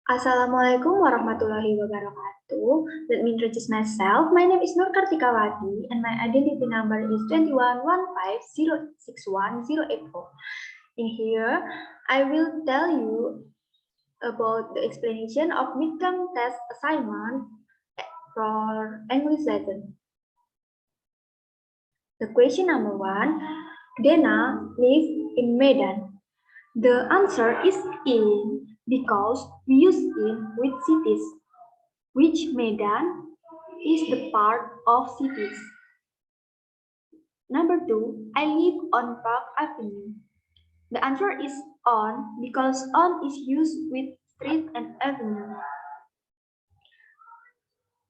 Assalamualaikum warahmatullahi wabarakatuh. Let me introduce myself. My name is Nur Kartikawati and my identity number is 2115061084. In here, I will tell you about the explanation of midterm test assignment for English lesson. The question number 1, Dena lives in Medan. The answer is in because we use in with cities, which Medan is the part of cities. Number 2, I live on Park Avenue. The answer is on because on is used with street and avenue.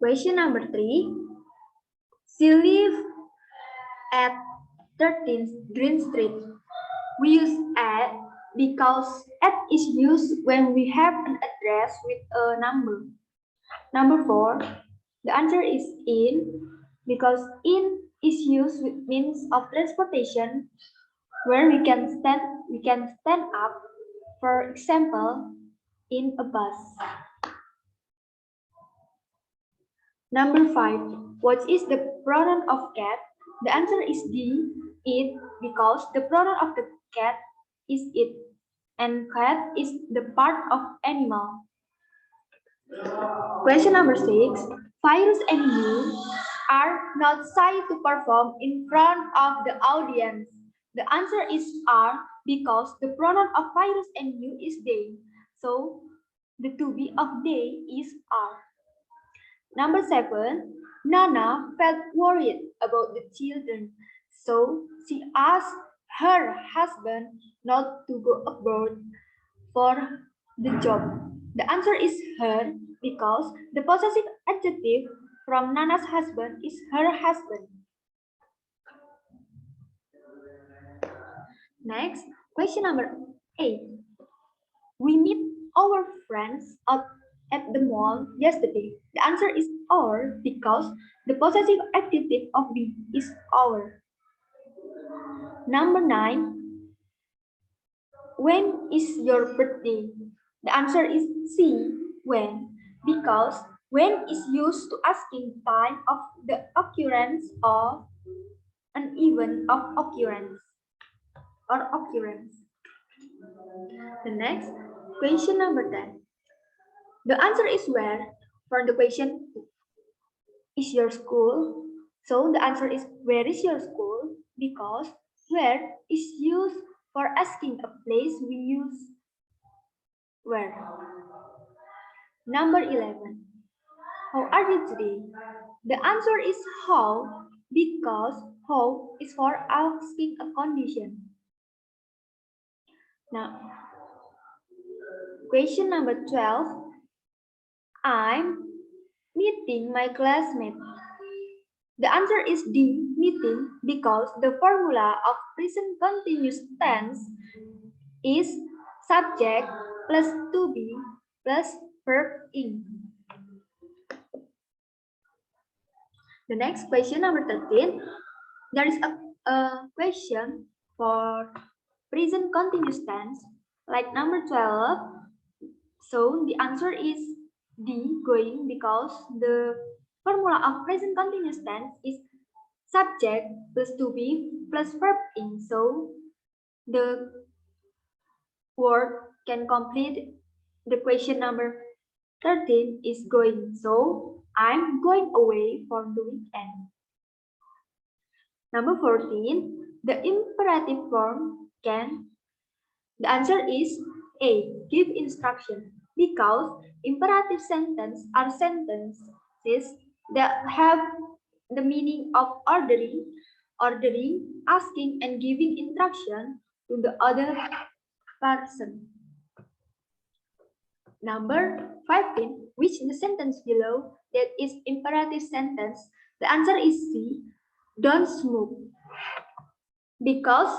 Question number 3, she lives at 13th Green Street. We use at because at is used when we have an address with a number. Number 4, the answer is in because in is used with means of transportation where we can stand up, for example, in a bus. Number 5, what is the pronoun of cat? The answer is D, it, because the pronoun of the cat is it, and cat is the part of animal. Question number 6, Virus and you are not shy to perform in front of the audience. The answer is are because the pronoun of Virus and you is they. So the to be of they is are. Number 7, Nana felt worried about the children. So she asked her husband not to go abroad for the job. The answer is her because the possessive adjective from Nana's husband is her husband. Next, question number 8. We meet our friends at the mall yesterday. The answer is our because the possessive adjective of be is our. Number 9. When is your birthday? The answer is C, when, because when is used to asking time of the occurrence of an event of occurrence or occurrence. The next, question number 10. The answer is where for the question is your school. So the answer is where is your school because where is used for asking a place we use where. Number 11. How are you today? The answer is how because how is for asking a condition. Now, question number 12. I'm meeting my classmate. The answer is D, meeting, because the formula of present continuous tense is subject plus to be plus verb in. The next question, number 13. There is a question for present continuous tense, like number 12. So the answer is D, going, because the formula of present continuous tense is subject plus to be plus verb in. So the word can complete the question number 13 is going. So I'm going away for the weekend. Number 14, the imperative form can. The answer is A, give instruction, because imperative sentences are sentences that have the meaning of ordering, asking, and giving instruction to the other person. Number 15, which the sentence below that is imperative sentence, the answer is C, don't smoke. Because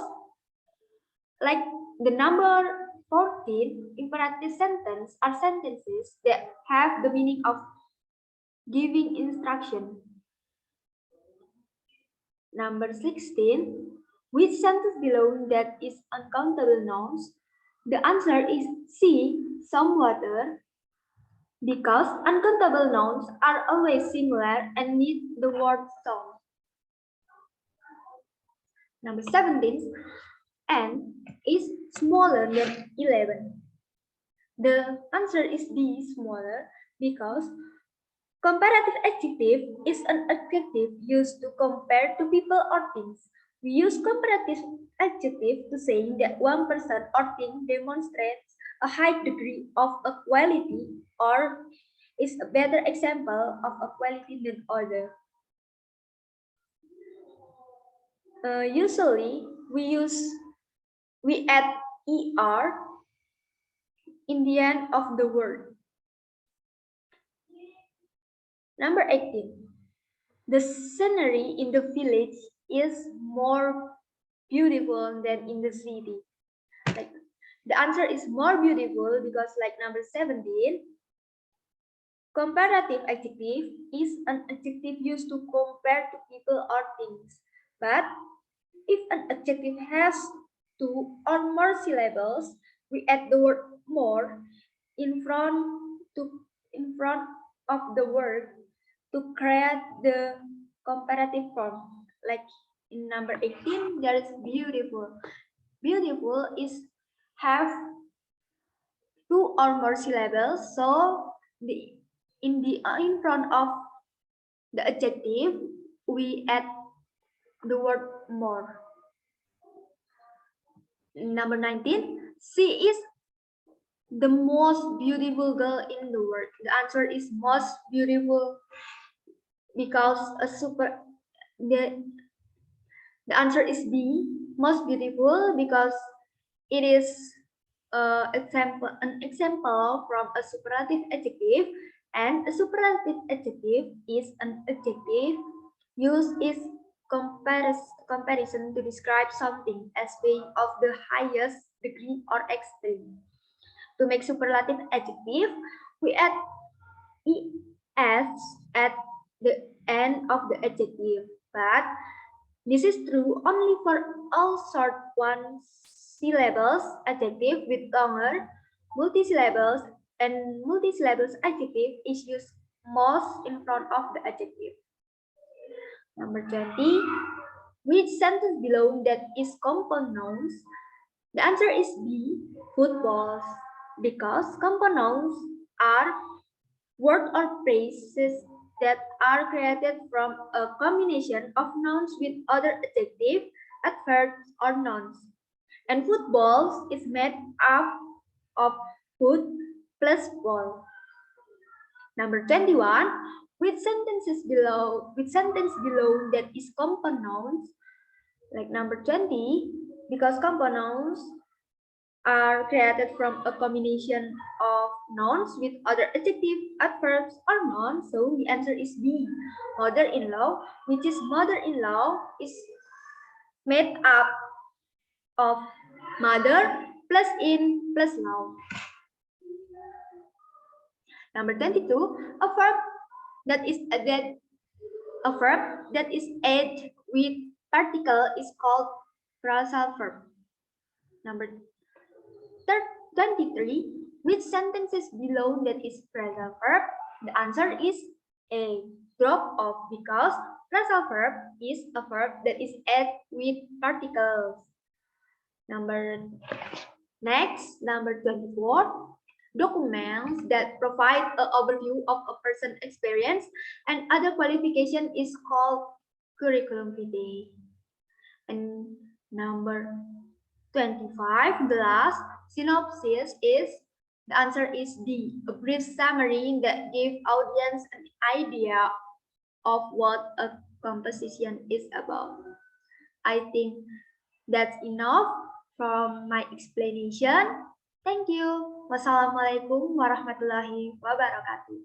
like the number 14, imperative sentence are sentences that have the meaning of giving instruction. Number 16, which sentence below that is uncountable nouns? The answer is C, some water. because uncountable nouns are always singular and need the word sound. Number 17, n is smaller than 11. The answer is B, smaller, because comparative adjective is an adjective used to compare to people or things. We use comparative adjective to saying that one person or thing demonstrates a high degree of equality or is a better example of equality than other. Usually, we add er in the end of the word. Number 18. The scenery in the village is more beautiful than in the city. Like, the answer is more beautiful because like number 17, comparative adjective is an adjective used to compare to people or things. But if an adjective has 2 or more syllables, we add the word more in front of the word to create the comparative form. Like in number 18, there is beautiful. Beautiful is have 2 or more syllables, so in front of the adjective we add the word more. Number 19, she is the most beautiful girl in the world. The answer is most beautiful because the answer is B, most beautiful, because it is an example from a superlative adjective, and a superlative adjective is an adjective used is comparison to describe something as being of the highest degree or extreme. To make superlative adjective, we add es at the end of the adjective, but this is true only for all short one syllables adjective with longer multisyllables, and multisyllables adjective is used most in front of the adjective. Number 20, which sentence below that is compound nouns? The answer is B, footballs, because compound nouns are words or phrases that are created from a combination of nouns with other adjectives, adverbs, or nouns. And footballs is made up of foot plus ball. Number 21, with sentence below that is compound nouns, like number 20, because compound nouns are created from a combination of nouns with other adjectives, adverbs, or nouns. So the answer is B, mother-in-law, which is mother-in-law is made up of mother plus in plus law. Number 22, a verb that is added with particle is called phrasal verb. Number 23, which sentences below that is phrasal verb? The answer is A, drop off, because phrasal verb is a verb that is added with particles. Number 24, documents that provide an overview of a person's experience and other qualification is called curriculum vitae. And number 25, the last synopsis is, the answer is D, a brief summary that gives audience an idea of what a composition is about. I think that's enough from my explanation. Thank you. Wassalamualaikum warahmatullahi wabarakatuh.